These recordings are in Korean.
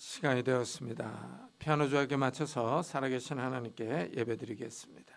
시간이 되었습니다. 피아노 조각에 맞춰서 살아계신 하나님께 예배드리겠습니다.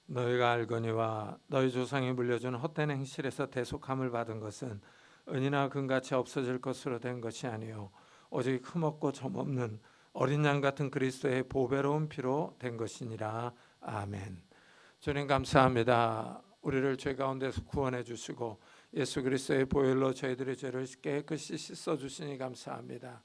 너희가 알거니와 너희 조상이 물려준 헛된 행실에서 대속함을 받은 것은 은이나 금같이 없어질 것으로 된 것이 아니요 오직 흠없고 점없는 어린 양 같은 그리스도의 보배로운 피로 된 것이니라. 아멘. 주님 감사합니다. 우리를 죄 가운데서 구원해 주시고 예수 그리스도의 보혈로 저희들의 죄를 깨끗이 씻어 주시니 감사합니다.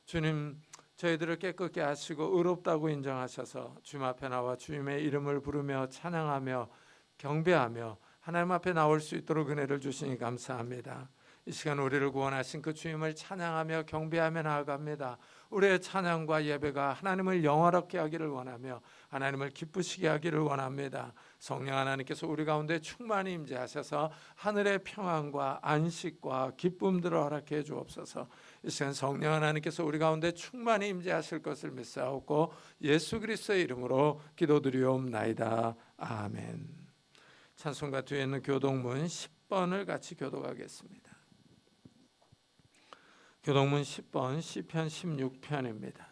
주님, 저희들을 깨끗게 하시고 의롭다고 인정하셔서 주님 앞에 나와 주님의 이름을 부르며 찬양하며 경배하며 하나님 앞에 나올 수 있도록 은혜를 주시니 감사합니다. 이 시간 우리를 구원하신 그 주님을 찬양하며 경배하며 나아갑니다. 우리의 찬양과 예배가 하나님을 영화롭게 하기를 원하며 하나님을 기쁘시게 하기를 원합니다. 성령 하나님께서 우리 가운데 충만히 임재하셔서 하늘의 평안과 안식과 기쁨들을 허락해 주옵소서. 이 시간 성령 하나님께서 우리 가운데 충만히 임재하실 것을 믿사옵고 예수 그리스도의 이름으로 기도드리옵나이다. 아멘. 찬송가 뒤에 있는 교동문 10번을 같이 교독하겠습니다. 교동문 10번 시편 16편입니다.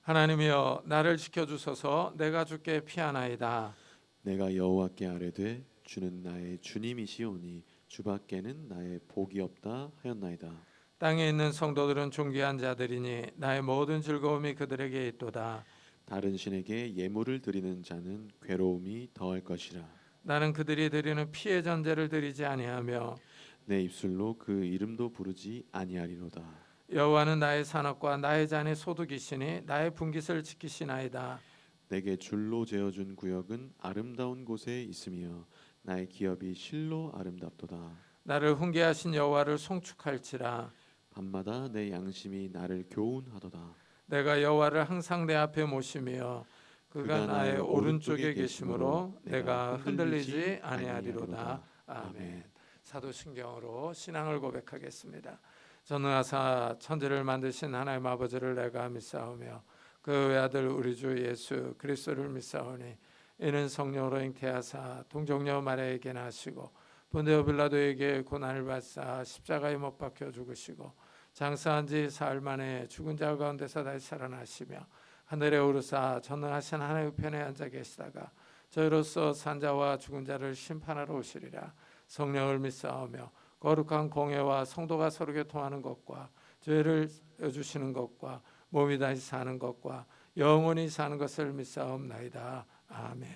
하나님이여 나를 지켜주소서. 내가 주께 피하나이다. 내가 여호와께 아뢰되 주는 나의 주님이시오니 주밖에는 나의 복이 없다 하였나이다. 땅에 있는 성도들은 존귀한 자들이니 나의 모든 즐거움이 그들에게 있도다. 다른 신에게 예물을 드리는 자는 괴로움이 더할 것이라. 나는 그들이 드리는 피의 전제를 드리지 아니하며 내 입술로 그 이름도 부르지 아니하리로다. 여호와는 나의 산업과 나의 잔의 소득이시니 나의 분깃을 지키시나이다. 내게 줄로 재어준 구역은 아름다운 곳에 있으며 나의 기업이 실로 아름답도다. 나를 훈계하신 여호와를 송축할지라. 밤마다 내 양심이 나를 교훈하도다. 내가 여호와를 항상 내 앞에 모시며 그가 나의 오른쪽에 계심으로 내가 흔들리지 아니하리로다. 아멘. 사도신경으로 신앙을 고백하겠습니다. 전능하사 천지를 만드신 하나님 아버지를 내가 믿사오며 그 외아들 우리 주 예수 그리스도를 믿사오니 이는 성령으로 잉태하사 동정녀 마리아에게 나시고 본디오 빌라도에게 고난을 받사 십자가에 못 박혀 죽으시고 장사한 지 사흘 만에 죽은 자 가운데서 다시 살아나시며 하늘에 오르사 전능하신 하나님 우편에 앉아 계시다가 저희로서 산자와 죽은 자를 심판하러 오시리라. 성령을 믿사오며 거룩한 공회와 성도가 서로 교통하는 것과 죄를 여주시는 것과 몸이 다시 사는 것과 영원히 사는 것을 믿사옵나이다. 아멘.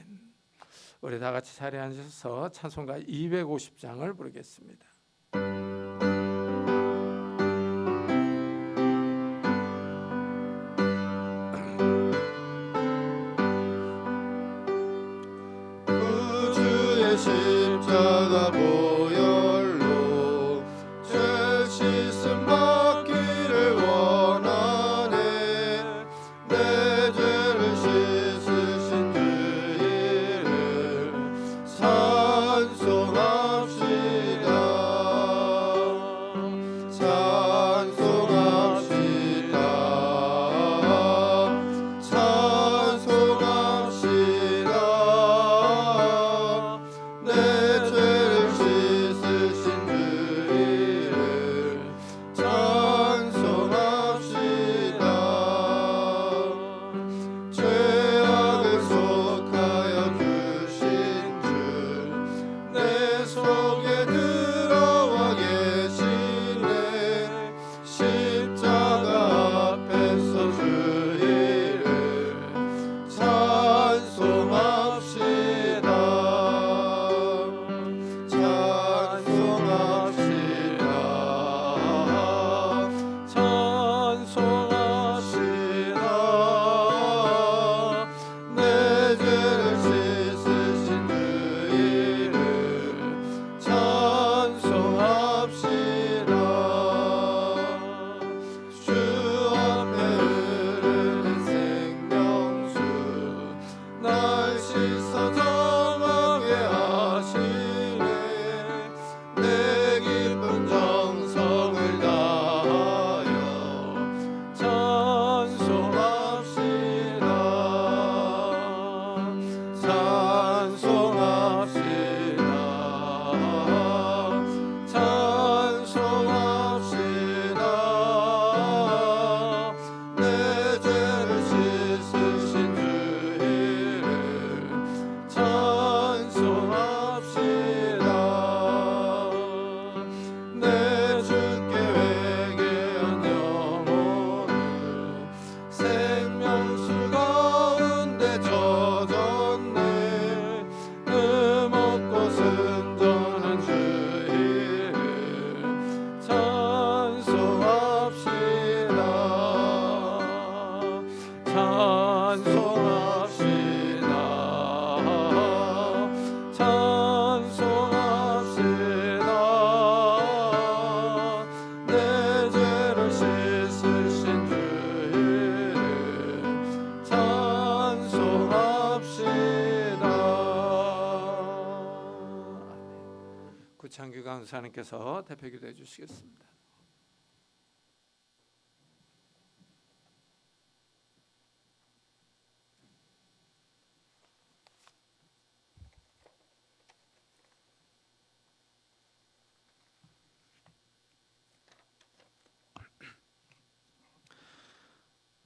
우리 다 같이 자리에 앉아서 찬송가 250장을 부르겠습니다. 구주의 십자가 보혈로 죄 씻음 받기를 원하네. 내 죄를 씻으신 그 이름 찬송합시다. 찬송합시다. 찬송합시다. 내 죄를 씻으신 그 이름 찬송합시다. 권사님께서 대표 기도해 주시겠습니다.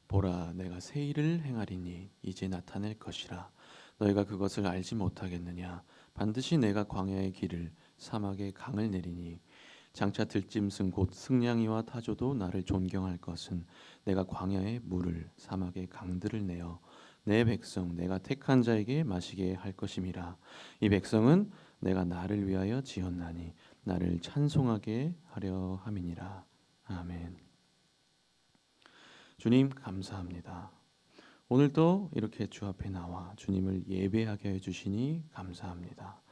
보라, 내가 새 일을 행하리니 이제 나타낼 것이라. 너희가 그것을 알지 못하겠느냐? 반드시 내가 광야의 길을 사막의 강을 내리니 장차 들짐승 곧 승냥이와 타조도 나를 존경할 것은 내가 광야의 물을 사막의 강들을 내어 내 백성 내가 택한 자에게 마시게 할 것임이라. 이 백성은 내가 나를 위하여 지었나니 나를 찬송하게 하려 함이니라. 아멘. 주님 감사합니다. 오늘도 이렇게 주 앞에 나와 주님을 예배하게 해 주시니 감사합니다.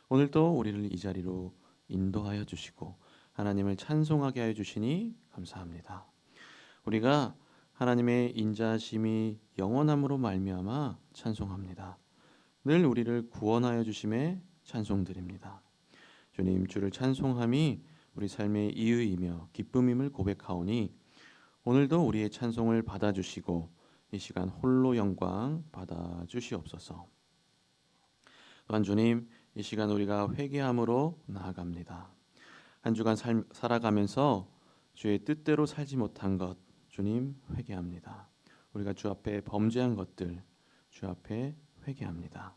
오늘도 우리를 이 자리로 인도하여 주시고 하나님을 찬송하게 하여 주시니 감사합니다. 우리가 하나님의 인자하심이 영원함으로 말미암아 찬송합니다. 늘 우리를 구원하여 주심에 찬송드립니다. 주님, 주를 찬송함이 우리 삶의 이유이며 기쁨임을 고백하오니 오늘도 우리의 찬송을 받아주시고 이 시간 홀로 영광 받아주시옵소서. 또한 주님, 이 시간 우리가 회개함으로 나아갑니다. 한 주간 살아가면서 주의 뜻대로 살지 못한 것 주님 회개합니다. 우리가 주 앞에 범죄한 것들 주 앞에 회개합니다.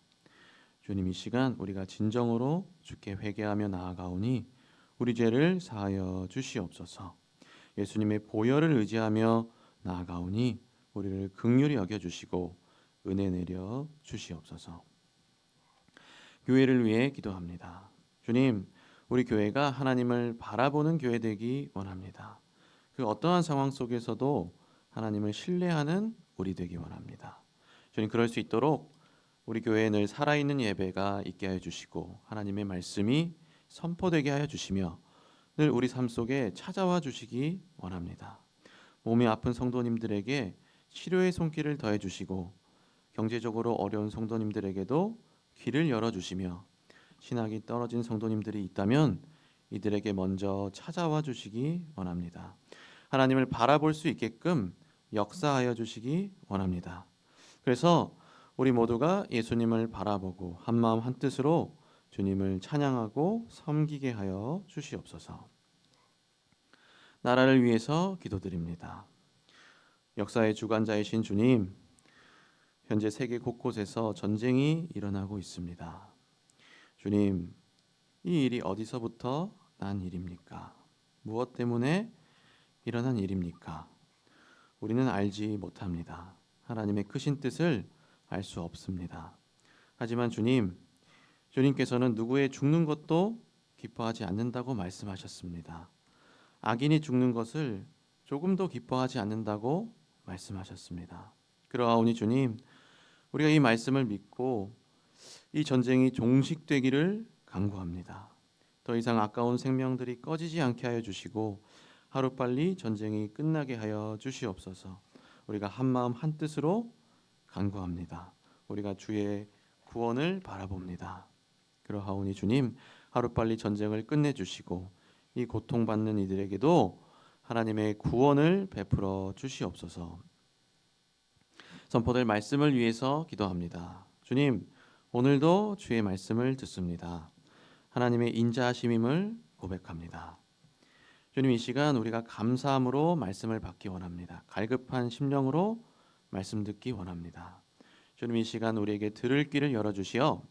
주님, 이 시간 우리가 진정으로 주께 회개하며 나아가오니 우리 죄를 사하여 주시옵소서. 예수님의 보혈을 의지하며 나아가오니 우리를 긍휼히 여겨주시고 은혜 내려 주시옵소서. 교회를 위해 기도합니다. 주님, 우리 교회가 하나님을 바라보는 교회 되기 원합니다. 그 어떠한 상황 속에서도 하나님을 신뢰하는 우리 되기 원합니다. 주님, 그럴 수 있도록 우리 교회에 늘 살아있는 예배가 있게 하여 주시고 하나님의 말씀이 선포되게 하여 주시며 늘 우리 삶 속에 찾아와 주시기 원합니다. 몸이 아픈 성도님들에게 치료의 손길을 더해 주시고 경제적으로 어려운 성도님들에게도 길을 열어 주시며 신학이 떨어진 성도님들이 있다면 이들에게 먼저 찾아와 주시기 원합니다. 하나님을 바라볼 수 있게끔 역사하여 주시기 원합니다. 그래서 우리 모두가 예수님을 바라보고 한마음 한뜻으로 주님을 찬양하고 섬기게 하여 주시옵소서. 나라를 위해서 기도드립니다. 역사의 주관자이신 주님, 현재 세계 곳곳에서 전쟁이 일어나고 있습니다. 주님, 이 일이 어디서부터 난 일입니까? 무엇 때문에 일어난 일입니까? 우리는 알지 못합니다. 하나님의 크신 뜻을 알 수 없습니다. 하지만 주님께서는 누구의 죽는 것도 기뻐하지 않는다고 말씀하셨습니다. 악인이 죽는 것을 조금도 기뻐하지 않는다고 말씀하셨습니다. 그러하오니 주님, 우리가 이 말씀을 믿고 이 전쟁이 종식되기를 간구합니다. 더 이상 아까운 생명들이 꺼지지 않게 하여 주시고 하루빨리 전쟁이 끝나게 하여 주시옵소서. 우리가 한마음 한뜻으로 간구합니다. 우리가 주의 구원을 바라봅니다. 그러하오니 주님, 하루빨리 전쟁을 끝내주시고 이 고통받는 이들에게도 하나님의 구원을 베풀어 주시옵소서. 선포될 말씀을 위해서 기도합니다. 주님, 오늘도 주의 말씀을 듣습니다. 하나님의 인자하심임을 고백합니다. 주님, 이 시간 우리가 감사함으로 말씀을 받기 원합니다. 갈급한 심령으로 말씀 듣기 원합니다. 주님, 이 시간 우리에게 들을 길을 열어주시어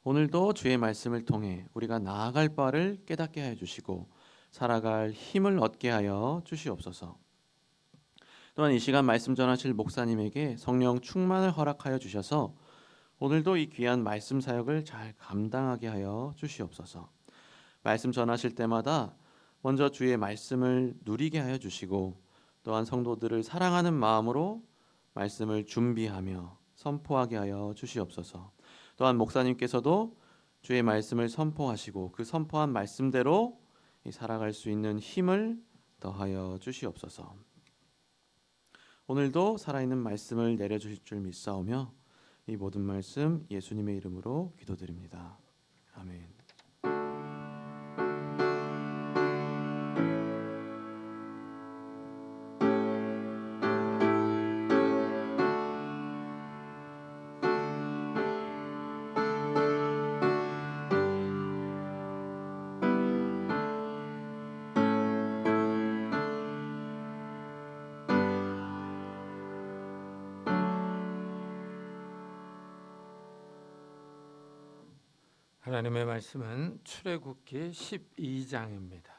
오늘도 주의 말씀을 통해 우리가 나아갈 바를 깨닫게 하여 주시고 살아갈 힘을 얻게 하여 주시옵소서. 또한 이 시간 말씀 전하실 목사님에게 성령 충만을 허락하여 주셔서 오늘도 이 귀한 말씀 사역을 잘 감당하게 하여 주시옵소서. 말씀 전하실 때마다 먼저 주의 말씀을 누리게 하여 주시고 또한 성도들을 사랑하는 마음으로 말씀을 준비하며 선포하게 하여 주시옵소서. 또한 목사님께서도 주의 말씀을 선포하시고 그 선포한 말씀대로 살아갈 수 있는 힘을 더하여 주시옵소서. 오늘도 살아있는 말씀을 내려주실 줄 믿사오며 이 모든 말씀 예수님의 이름으로 기도드립니다. 아멘. 하나님의 말씀은 출애굽기 12장입니다.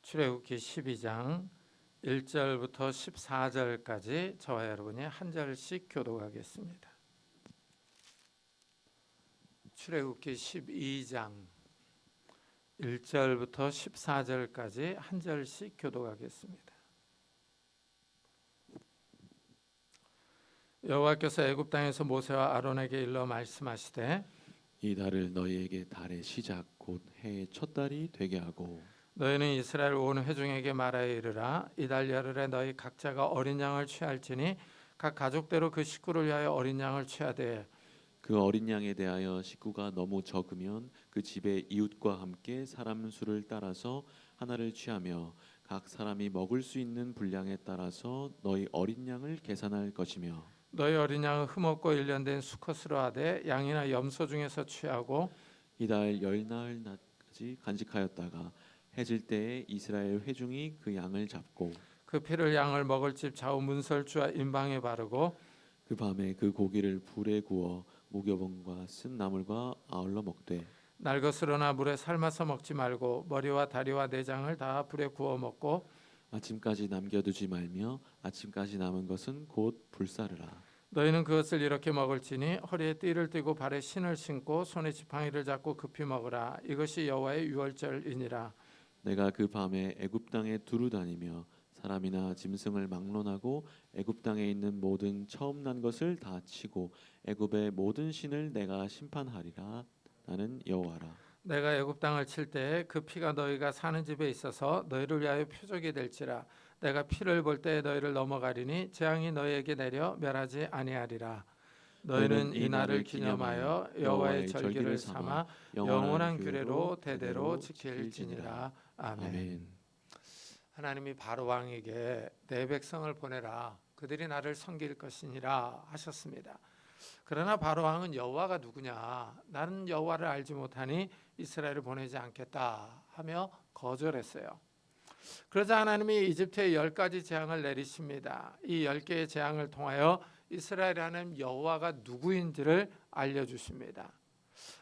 출애굽기 12장 1절부터 14절까지 저와 여러분이 한 절씩 교독하겠습니다. 출애굽기 12장 1절부터 14절까지 한 절씩 교독하겠습니다. 여호와께서 애굽 땅에서 모세와 아론에게 일러 말씀하시되 이 달을 너희에게 달의 시작 곧 해의 첫 달이 되게 하고 너희는 이스라엘 온 회중에게 말하여 이르라 이 달 열흘에 너희 각자가 어린 양을 취할지니 각 가족대로 그 식구를 위하여 어린 양을 취하되 그 어린 양에 대하여 식구가 너무 적으면 그 집의 이웃과 함께 사람 수를 따라서 하나를 취하며 각 사람이 먹을 수 있는 분량에 따라서 너희 어린 양을 계산할 것이며 너희 어린 양은 흠없고 일련된 수컷으로 하되 양이나 염소 중에서 취하고 이달 열나흘까지 간직하였다가 해질 때에 이스라엘 회중이 그 양을 잡고 그 피를 양을 먹을 집 좌우 문설주와 임방에 바르고 그 밤에 그 고기를 불에 구워 무교본과 쓴 나물과 아울러 먹되 날것으로나 물에 삶아서 먹지 말고 머리와 다리와 내장을 다 불에 구워 먹고 아침까지 남겨두지 말며 아침까지 남은 것은 곧 불사르라. 너희는 그것을 이렇게 먹을지니 허리에 띠를 띠고 발에 신을 신고 손에 지팡이를 잡고 급히 먹으라. 이것이 여호와의 유월절이니라. 내가 그 밤에 애굽 땅에 두루 다니며 사람이나 짐승을 막론하고 애굽 땅에 있는 모든 처음 난 것을 다 치고 애굽의 모든 신을 내가 심판하리라. 나는 여호와라. 내가 애굽 땅을 칠 때 그 피가 너희가 사는 집에 있어서 너희를 위하여 표적이 될지라. 내가 피를 볼 때 너희를 넘어가리니 재앙이 너희에게 내려 멸하지 아니하리라. 너희는 이 날을 기념하여 여호와의 절기를 삼아 영원한 규례로 대대로 지킬지니라. 아멘. 아멘. 하나님이 바로 왕에게 내 백성을 보내라. 그들이 나를 섬길 것이니라 하셨습니다. 그러나 바로 왕은 여호와가 누구냐? 나는 여호와를 알지 못하니 이스라엘을 보내지 않겠다 하며 거절했어요. 그러자 하나님이 이집트에 10가지 재앙을 내리십니다. 이 10개의 재앙을 통하여 이스라엘 하나님 여호와가 누구인지를 알려주십니다.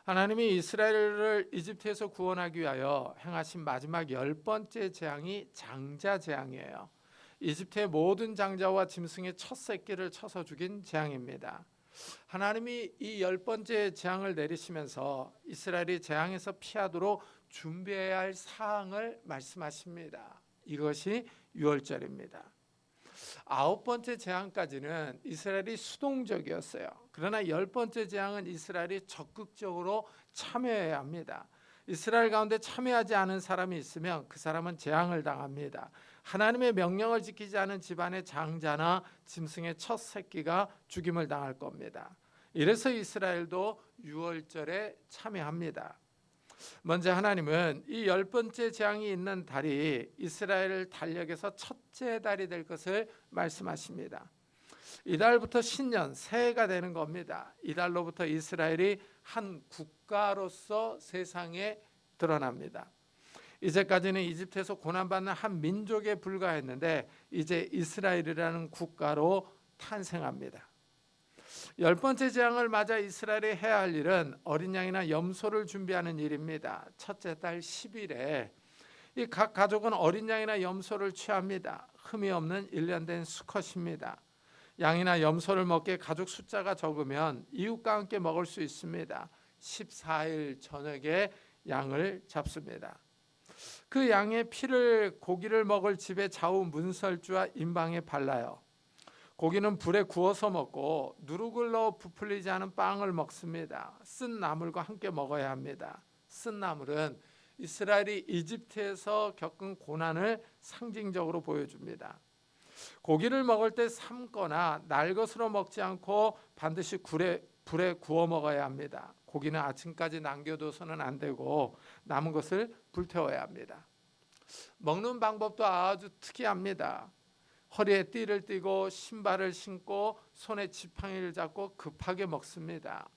하나님이 이스라엘을 이집트에서 구원하기 위하여 행하신 마지막 10번째 재앙이 장자 재앙이에요. 이집트의 모든 장자와 짐승의 첫 새끼를 쳐서 죽인 재앙입니다. 하나님이 이 10번째 재앙을 내리시면서 이스라엘이 재앙에서 피하도록 준비해야 할 사항을 말씀하십니다. 이것이 유월절입니다. 9번째 재앙까지는 이스라엘이 수동적이었어요. 그러나 10번째 재앙은 이스라엘이 적극적으로 참여해야 합니다. 이스라엘 가운데 참여하지 않은 사람이 있으면 그 사람은 재앙을 당합니다. 하나님의 명령을 지키지 않은 집안의 장자나 짐승의 첫 새끼가 죽임을 당할 겁니다. 이래서 이스라엘도 유월절에 참여합니다. 먼저 하나님은 이 10번째 재앙이 있는 달이 이스라엘 달력에서 첫째 달이 될 것을 말씀하십니다. 이 달부터 신년 새해가 되는 겁니다. 이 달로부터 이스라엘이 한 국가로서 세상에 드러납니다. 이제까지는 이집트에서 고난받는 한 민족에 불과했는데 이제 이스라엘이라는 국가로 탄생합니다. 10번째 재앙을 맞아 이스라엘이 해야 할 일은 어린 양이나 염소를 준비하는 일입니다. 첫째 달 10일에 이 각 가족은 어린 양이나 염소를 취합니다. 흠이 없는 일련된 수컷입니다. 양이나 염소를 먹기에 가족 숫자가 적으면 이웃과 함께 먹을 수 있습니다. 14일 저녁에 양을 잡습니다. 그 양의 피를 고기를 먹을 집의 좌우 문설주와 임방에 발라요. 고기는 불에 구워서 먹고 누룩을 넣어 부풀리지 않은 빵을 먹습니다. 쓴 나물과 함께 먹어야 합니다. 쓴 나물은 이스라엘이 이집트에서 겪은 고난을 상징적으로 보여줍니다. 고기를 먹을 때 삶거나 날 것으로 먹지 않고 반드시 불에 구워 먹어야 합니다. 고기는 아침까지 남겨둬서는 안 되고 남은 것을 불태워야 합니다. 먹는 방법도 아주 특이합니다. 허리에 띠를 띠고 신발을 신고 손에 지팡이를 잡고 급하게 먹습니다.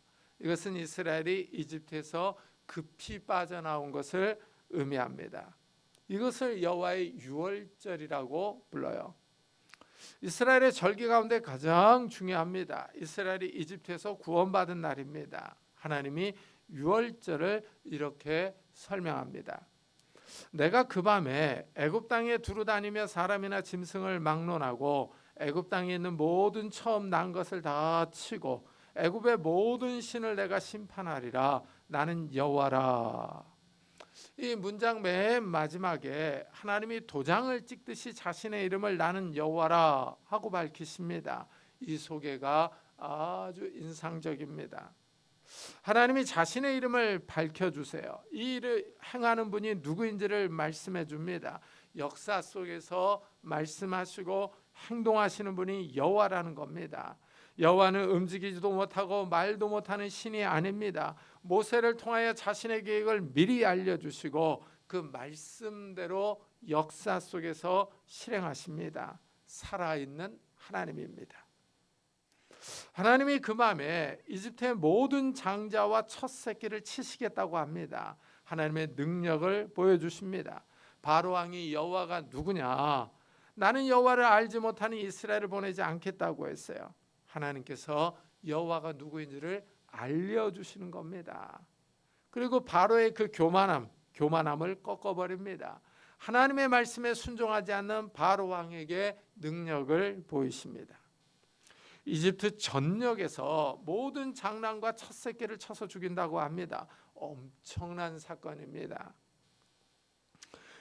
이것은 이스라엘이 이집트에서 급히 빠져나온 것을 의미합니다. 이것을 여호와의 유월절이라고 불러요. 이스라엘의 절기 가운데 가장 중요합니다. 이스라엘이 이집트에서 구원받은 날입니다. 하나님이 유월절을 이렇게 설명합니다. 내가 그 밤에 애굽 땅에 두루 다니며 사람이나 짐승을 막론하고 애굽 땅에 있는 모든 처음 난 것을 다 치고 애굽의 모든 신을 내가 심판하리라. 나는 여호와라. 이 문장 맨 마지막에 하나님이 도장을 찍듯이 자신의 이름을 나는 여호와라 하고 밝히십니다. 이 소개가 아주 인상적입니다. 하나님이 자신의 이름을 밝혀주세요. 이 일을 행하는 분이 누구인지를 말씀해 줍니다. 역사 속에서 말씀하시고 행동하시는 분이 여호와라는 겁니다. 여호와는 움직이지도 못하고 말도 못하는 신이 아닙니다. 모세를 통하여 자신의 계획을 미리 알려주시고 그 말씀대로 역사 속에서 실행하십니다. 살아있는 하나님입니다. 하나님이 그 밤에 이집트의 모든 장자와 첫 새끼를 치시겠다고 합니다. 하나님의 능력을 보여주십니다. 바로 왕이 여호와가 누구냐? 나는 여호와를 알지 못하는 이스라엘을 보내지 않겠다고 했어요. 하나님께서 여호와가 누구인지를 알려주시는 겁니다. 그리고 바로의 그 교만함을 꺾어버립니다. 하나님의 말씀에 순종하지 않는 바로 왕에게 능력을 보이십니다. 이집트 전역에서 모든 장난과 첫 새끼를 쳐서 죽인다고 합니다. 엄청난 사건입니다.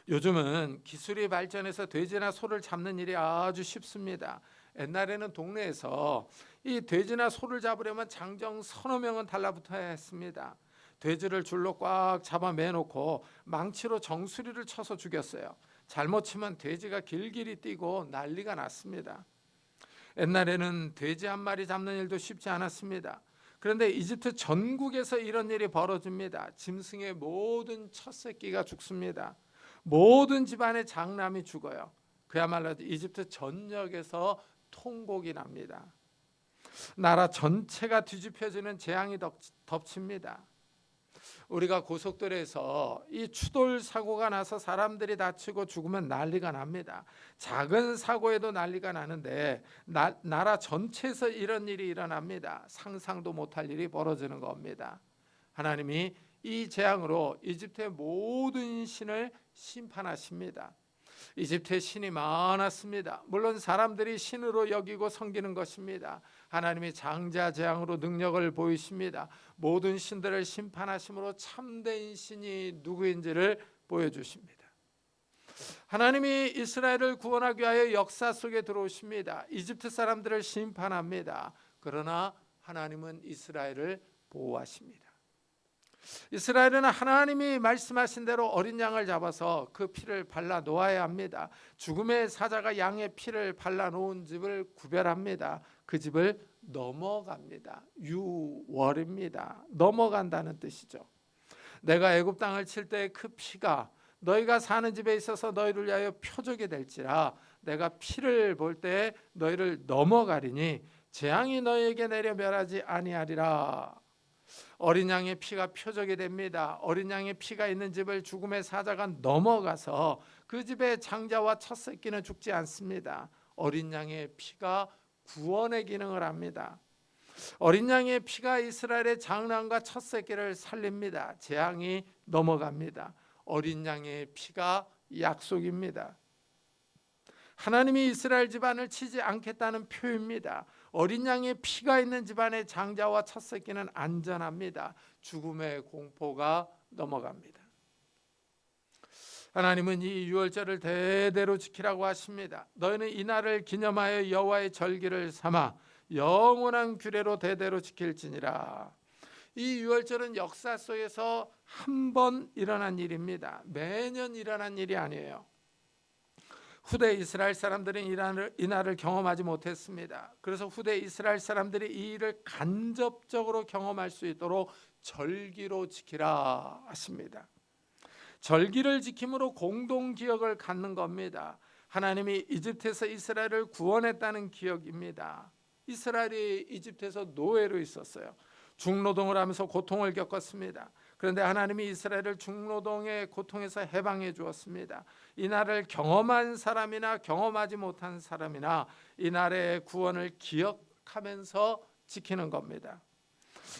요즘은 기술이 발전해서 돼지나 소를 잡는 일이 아주 쉽습니다. 옛날에는 동네에서 이 돼지나 소를 잡으려면 장정 서너 명은 달라붙어야 했습니다. 돼지를 줄로 꽉 잡아 매놓고 망치로 정수리를 쳐서 죽였어요. 잘못 치면 돼지가 길길이 뛰고 난리가 났습니다. 옛날에는 돼지 한 마리 잡는 일도 쉽지 않았습니다. 그런데 이집트 전국에서 이런 일이 벌어집니다. 짐승의 모든 첫 새끼가 죽습니다. 모든 집안의 장남이 죽어요. 그야말로 이집트 전역에서 통곡이 납니다. 나라 전체가 뒤집혀지는 재앙이 덮칩니다. 우리가 고속도로에서 이 추돌 사고가 나서 사람들이 다치고 죽으면 난리가 납니다. 작은 사고에도 난리가 나는데 나라 전체에서 이런 일이 일어납니다. 상상도 못할 일이 벌어지는 겁니다. 하나님이 이 재앙으로 이집트의 모든 신을 심판하십니다. 이집트에 신이 많았습니다. 물론 사람들이 신으로 여기고 섬기는 것입니다. 하나님이 장자 재앙으로 능력을 보이십니다. 모든 신들을 심판하심으로 참된 신이 누구인지를 보여주십니다. 하나님이 이스라엘을 구원하기 위하여 역사 속에 들어오십니다. 이집트 사람들을 심판합니다. 그러나 하나님은 이스라엘을 보호하십니다. 이스라엘은 하나님이 말씀하신 대로 어린 양을 잡아서 그 피를 발라 놓아야 합니다. 죽음의 사자가 양의 피를 발라 놓은 집을 구별합니다. 그 집을 넘어갑니다. 유월입니다. 넘어간다는 뜻이죠. 내가 애굽 땅을 칠 때 그 피가 너희가 사는 집에 있어서 너희를 위하여 표적이 될지라. 내가 피를 볼 때 너희를 넘어가리니 재앙이 너희에게 내려 멸하지 아니하리라. 어린 양의 피가 표적이 됩니다. 어린 양의 피가 있는 집을 죽음의 사자가 넘어가서 그 집의 장자와 첫 새끼는 죽지 않습니다. 어린 양의 피가 구원의 기능을 합니다. 어린 양의 피가 이스라엘의 장남과 첫 새끼를 살립니다. 재앙이 넘어갑니다. 어린 양의 피가 약속입니다. 하나님이 이스라엘 집안을 치지 않겠다는 표입니다. 어린 양의 피가 있는 집안의 장자와 첫 새끼는 안전합니다. 죽음의 공포가 넘어갑니다. 하나님은 이 유월절을 대대로 지키라고 하십니다. 너희는 이 날을 기념하여 여호와의 절기를 삼아 영원한 규례로 대대로 지킬지니라. 이 유월절은 역사 속에서 한 번 일어난 일입니다. 매년 일어난 일이 아니에요. 후대 이스라엘 사람들은 이 날을 경험하지 못했습니다. 그래서 후대 이스라엘 사람들이 이 일을 간접적으로 경험할 수 있도록 절기로 지키라 하십니다. 절기를 지킴으로 공동 기억을 갖는 겁니다. 하나님이 이집트에서 이스라엘을 구원했다는 기억입니다. 이스라엘이 이집트에서 노예로 있었어요. 중노동을 하면서 고통을 겪었습니다. 그런데 하나님이 이스라엘을 중노동의 고통에서 해방해 주었습니다. 이 날을 경험한 사람이나 경험하지 못한 사람이나 이 날의 구원을 기억하면서 지키는 겁니다.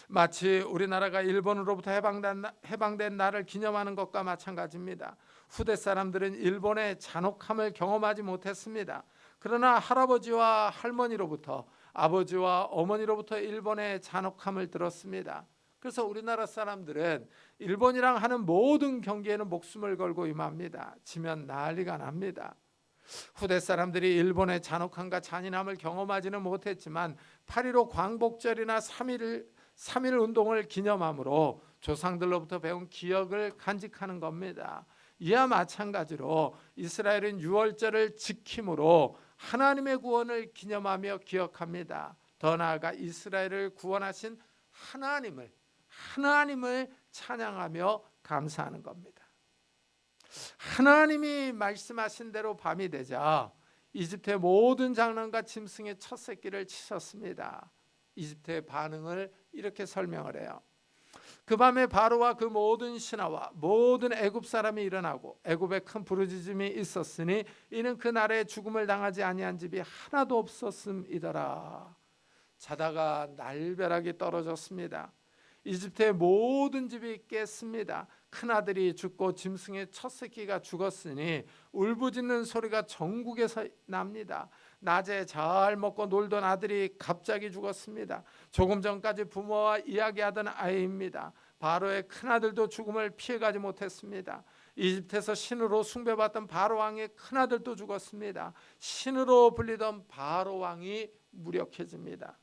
마치 우리나라가 일본으로부터 해방된 날을 기념하는 것과 마찬가지입니다. 후대 사람들은 일본의 잔혹함을 경험하지 못했습니다. 그러나 할아버지와 할머니로부터, 아버지와 어머니로부터 일본의 잔혹함을 들었습니다. 그래서 우리나라 사람들은 일본이랑 하는 모든 경기에는 목숨을 걸고 임합니다. 지면 난리가 납니다. 후대 사람들이 일본의 잔혹함과 잔인함을 경험하지는 못했지만 8.15 광복절이나 3.1 운동을 기념함으로 조상들로부터 배운 기억을 간직하는 겁니다. 이와 마찬가지로 이스라엘은 유월절을 지킴으로 하나님의 구원을 기념하며 기억합니다. 더 나아가 이스라엘을 구원하신 하나님을 찬양하며 감사하는 겁니다. 하나님이 말씀하신 대로 밤이 되자 이집트의 모든 장난과 짐승의 첫 새끼를 치셨습니다. 이집트의 반응을 이렇게 설명을 해요. 그 밤에 바로와 그 모든 신하와 모든 애굽 사람이 일어나고 애굽에 큰 부르짖음이 있었으니 이는 그 날에 죽음을 당하지 아니한 집이 하나도 없었음이더라. 자다가 날벼락이 떨어졌습니다. 이집트의 모든 집이 깼습니다. 큰아들이 죽고 짐승의 첫 새끼가 죽었으니 울부짖는 소리가 전국에서 납니다. 낮에 잘 먹고 놀던 아들이 갑자기 죽었습니다. 조금 전까지 부모와 이야기하던 아이입니다. 바로의 큰아들도 죽음을 피해가지 못했습니다. 이집트에서 신으로 숭배받던 바로 왕의 큰아들도 죽었습니다. 신으로 불리던 바로 왕이 무력해집니다.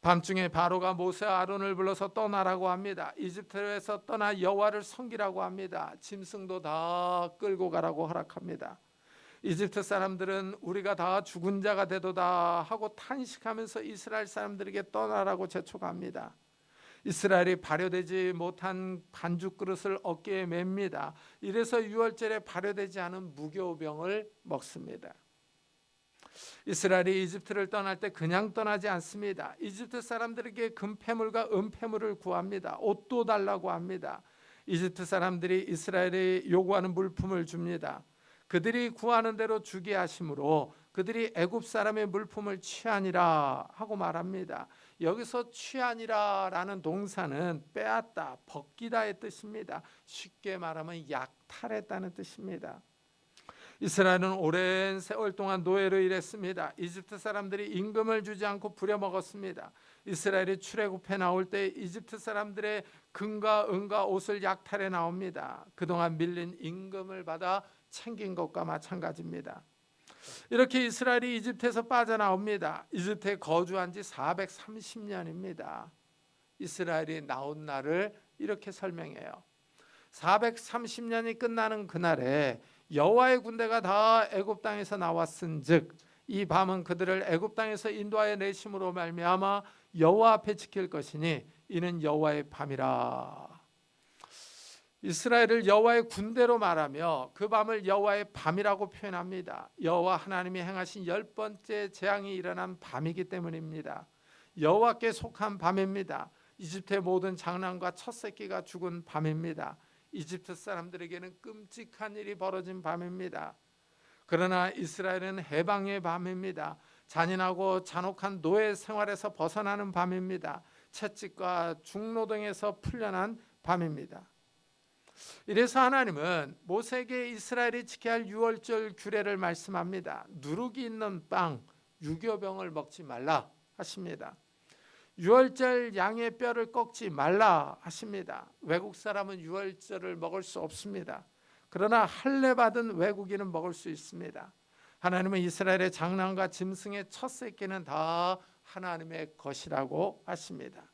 밤중에 바로가 모세와 아론을 불러서 떠나라고 합니다. 이집트에서 떠나 여호와를 섬기라고 합니다. 짐승도 다 끌고 가라고 허락합니다. 이집트 사람들은 우리가 다 죽은 자가 되도다 하고 탄식하면서 이스라엘 사람들에게 떠나라고 재촉합니다. 이스라엘이 발효되지 못한 반죽 그릇을 어깨에 맵니다. 이래서 유월절에 발효되지 않은 무교병을 먹습니다. 이스라엘이 이집트를 떠날 때 그냥 떠나지 않습니다. 이집트 사람들에게 금패물과 은패물을 구합니다. 옷도 달라고 합니다. 이집트 사람들이 이스라엘이 요구하는 물품을 줍니다. 그들이 구하는 대로 주게 하심으로 그들이 애굽 사람의 물품을 취하니라 하고 말합니다. 여기서 취하니라라는 동사는 빼앗다, 벗기다의 뜻입니다. 쉽게 말하면 약탈했다는 뜻입니다. 이스라엘은 오랜 세월 동안 노예로 일했습니다. 이집트 사람들이 임금을 주지 않고 부려먹었습니다. 이스라엘이 출애굽해 나올 때 이집트 사람들의 금과 은과 옷을 약탈해 나옵니다. 그동안 밀린 임금을 받아 챙긴 것과 마찬가지입니다. 이렇게 이스라엘이 이집트에서 빠져나옵니다. 이집트에 거주한 지 430년입니다. 이스라엘이 나온 날을 이렇게 설명해요. 430년이 끝나는 그날에 여호와의 군대가 다 애굽 땅에서 나왔은즉 이 밤은 그들을 애굽 땅에서 인도하여 내심으로 말미암아 여호와 앞에 지킬 것이니 이는 여호와의 밤이라. 이스라엘을 여호와의 군대로 말하며 그 밤을 여호와의 밤이라고 표현합니다. 여호와 하나님이 행하신 10번째 재앙이 일어난 밤이기 때문입니다. 여호와께 속한 밤입니다. 이집트의 모든 장남과 첫 새끼가 죽은 밤입니다. 이집트 사람들에게는 끔찍한 일이 벌어진 밤입니다. 그러나 이스라엘은 해방의 밤입니다. 잔인하고 잔혹한 노예 생활에서 벗어나는 밤입니다. 채찍과 중노동에서 풀려난 밤입니다. 이래서 하나님은 모세에게 이스라엘이 지켜야 할 유월절 규례를 말씀합니다. 누룩이 있는 빵, 유교병을 먹지 말라 하십니다. 유월절 양의 뼈를 꺾지 말라 하십니다. 외국 사람은 유월절을 먹을 수 없습니다. 그러나 할례 받은 외국인은 먹을 수 있습니다. 하나님은 이스라엘의 장남과 짐승의 첫 새끼는 다 하나님의 것이라고 하십니다.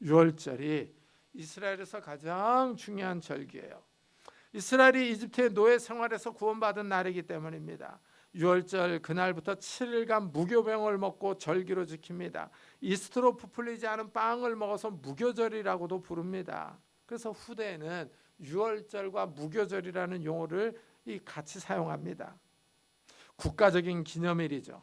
유월절이 이스라엘에서 가장 중요한 절기예요. 이스라엘이 이집트의 노예 생활에서 구원받은 날이기 때문입니다. 유월절 그날부터 7일간 무교병을 먹고 절기로 지킵니다. 이스트로 부풀리지 않은 빵을 먹어서 무교절이라고도 부릅니다. 그래서 후대에는 유월절과 무교절이라는 용어를 같이 사용합니다. 국가적인 기념일이죠.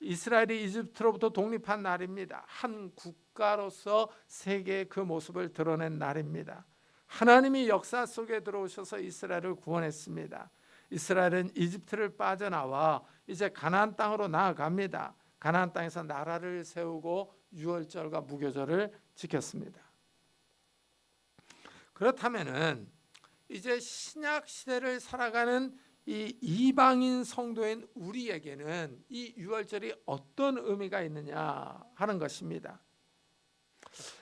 이스라엘이 이집트로부터 독립한 날입니다. 한 국가로서 세계의 그 모습을 드러낸 날입니다. 하나님이 역사 속에 들어오셔서 이스라엘을 구원했습니다. 이스라엘은 이집트를 빠져나와 이제 가나안 땅으로 나아갑니다. 가나안 땅에서 나라를 세우고 유월절과 무교절을 지켰습니다. 그렇다면은 이제 신약 시대를 살아가는 이 이방인 성도인 우리에게는 이 유월절이 어떤 의미가 있느냐 하는 것입니다.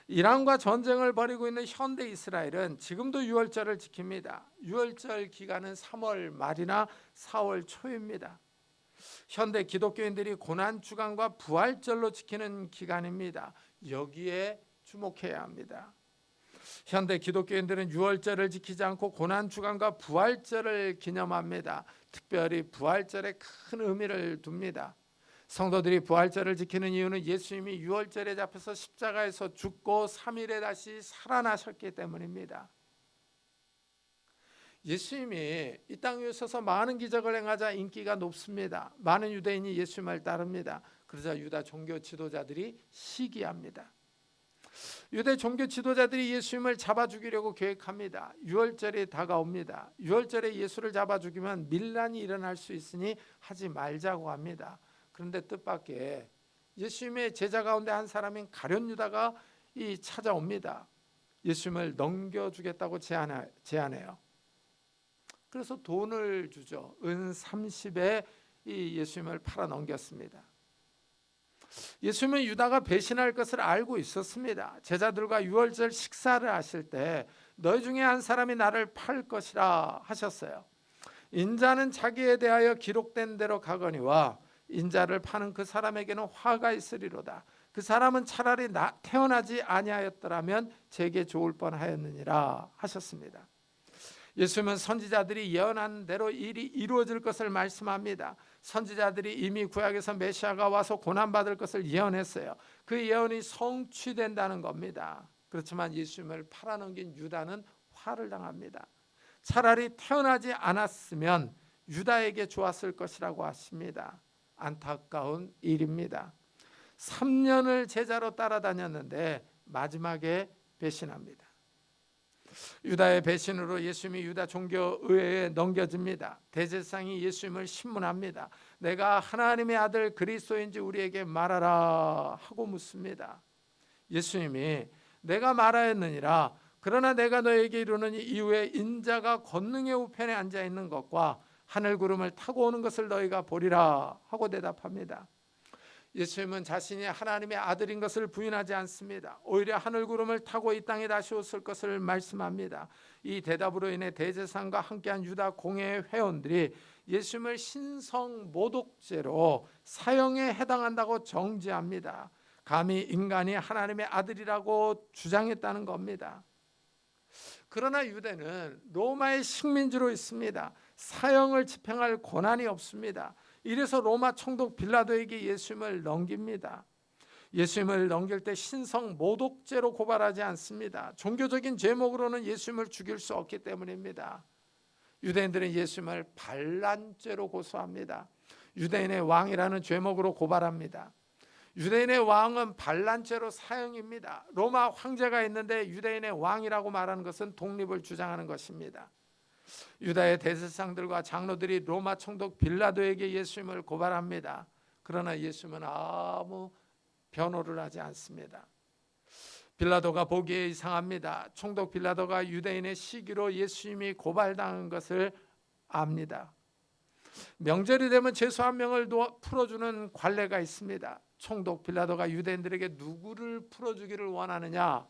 이란과 전쟁을 벌이고 있는 현대 이스라엘은 지금도 유월절을 지킵니다. 유월절 기간은 3월 말이나 4월 초입니다. 현대 기독교인들이 고난주간과 부활절로 지키는 기간입니다. 여기에 주목해야 합니다. 현대 기독교인들은 유월절을 지키지 않고 고난주간과 부활절을 기념합니다. 특별히 부활절에 큰 의미를 둡니다. 성도들이 부활절을 지키는 이유는 예수님이 유월절에 잡혀서 십자가에서 죽고 3일에 다시 살아나셨기 때문입니다. 예수님이 이 땅 위에 서서 많은 기적을 행하자 인기가 높습니다. 많은 유대인이 예수님을 따릅니다. 그러자 유다 종교 지도자들이 시기합니다. 유대 종교 지도자들이 예수님을 잡아 죽이려고 계획합니다. 유월절이 다가옵니다. 유월절에 예수를 잡아 죽이면 밀란이 일어날 수 있으니 하지 말자고 합니다. 그런데 뜻밖의 예수님의 제자 가운데 한 사람인 가룟 유다가 찾아옵니다. 예수님을 넘겨주겠다고 제안해요. 그래서 돈을 주죠. 은 30에 이 예수님을 팔아 넘겼습니다. 예수님은 유다가 배신할 것을 알고 있었습니다. 제자들과 유월절 식사를 하실 때 너희 중에 한 사람이 나를 팔 것이라 하셨어요. 인자는 자기에 대하여 기록된 대로 가거니와 인자를 파는 그 사람에게는 화가 있으리로다. 그 사람은 차라리 태어나지 아니하였더라면 제게 좋을 뻔하였느니라 하셨습니다. 예수님은 선지자들이 예언한 대로 일이 이루어질 것을 말씀합니다. 선지자들이 이미 구약에서 메시아가 와서 고난받을 것을 예언했어요. 그 예언이 성취된다는 겁니다. 그렇지만 예수님을 팔아넘긴 유다는 화를 당합니다. 차라리 태어나지 않았으면 유다에게 좋았을 것이라고 하십니다. 안타까운 일입니다. 3년을 제자로 따라다녔는데 마지막에 배신합니다. 유다의 배신으로 예수님이 유다 종교의회에 넘겨집니다. 대제사장이 예수님을 신문합니다. 내가 하나님의 아들 그리스도인지 우리에게 말하라 하고 묻습니다. 예수님이 내가 말하였느니라. 그러나 내가 너에게 이르노니 이후에 인자가 권능의 우편에 앉아 있는 것과 하늘 구름을 타고 오는 것을 너희가 보리라 하고 대답합니다. 예수님은 자신이 하나님의 아들인 것을 부인하지 않습니다. 오히려 하늘 구름을 타고 이 땅에 다시 오실 것을 말씀합니다. 이 대답으로 인해 대제사장과 함께한 유다 공회의 회원들이 예수님을 신성 모독죄로 사형에 해당한다고 정죄합니다. 감히 인간이 하나님의 아들이라고 주장했다는 겁니다. 그러나 유대는 로마의 식민지로 있습니다. 사형을 집행할 권한이 없습니다. 이래서 로마 총독 빌라도에게 예수님을 넘깁니다. 예수님을 넘길 때 신성 모독죄로 고발하지 않습니다. 종교적인 죄목으로는 예수님을 죽일 수 없기 때문입니다. 유대인들은 예수님을 반란죄로 고소합니다. 유대인의 왕이라는 죄목으로 고발합니다. 유대인의 왕은 반란죄로 사형입니다. 로마 황제가 있는데 유대인의 왕이라고 말하는 것은 독립을 주장하는 것입니다. 유다의 대제사장들과 장로들이 로마 총독 빌라도에게 예수님을 고발합니다. 그러나 예수님은 아무 변호를 하지 않습니다. 빌라도가 보기에 이상합니다. 총독 빌라도가 유대인의 시기로 예수님이 고발당한 것을 압니다. 명절이 되면 죄수 한 명을 풀어주는 관례가 있습니다. 총독 빌라도가 유대인들에게 누구를 풀어주기를 원하느냐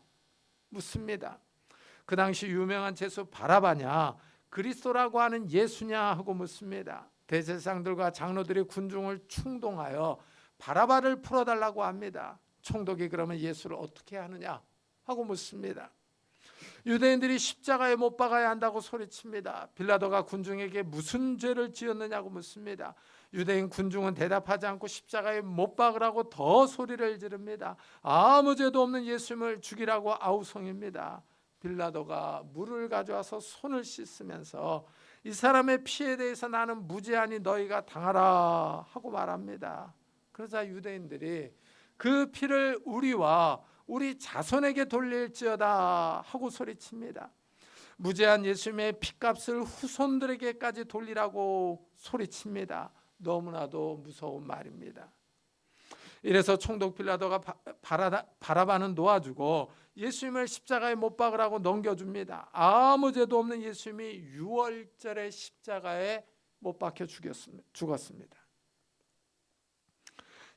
묻습니다. 그 당시 유명한 죄수 바라바냐 그리스도라고 하는 예수냐 하고 묻습니다. 대제사장들과 장로들이 군중을 충동하여 바라바를 풀어달라고 합니다. 총독이 그러면 예수를 어떻게 하느냐 하고 묻습니다. 유대인들이 십자가에 못 박아야 한다고 소리칩니다. 빌라도가 군중에게 무슨 죄를 지었느냐고 묻습니다. 유대인 군중은 대답하지 않고 십자가에 못 박으라고 더 소리를 지릅니다. 아무 죄도 없는 예수님을 죽이라고 아우성입니다. 빌라도가 물을 가져와서 손을 씻으면서 이 사람의 피에 대해서 나는 무죄하니 너희가 당하라 하고 말합니다. 그러자 유대인들이 그 피를 우리와 우리 자손에게 돌릴지어다 하고 소리칩니다. 무죄한 예수님의 피값을 후손들에게까지 돌리라고 소리칩니다. 너무나도 무서운 말입니다. 이래서 총독 빌라도가 바라바는 놓아주고 예수님을 십자가에 못 박으라고 넘겨줍니다. 아무 죄도 없는 예수님이 유월절에 십자가에 못 박혀 죽었습니다.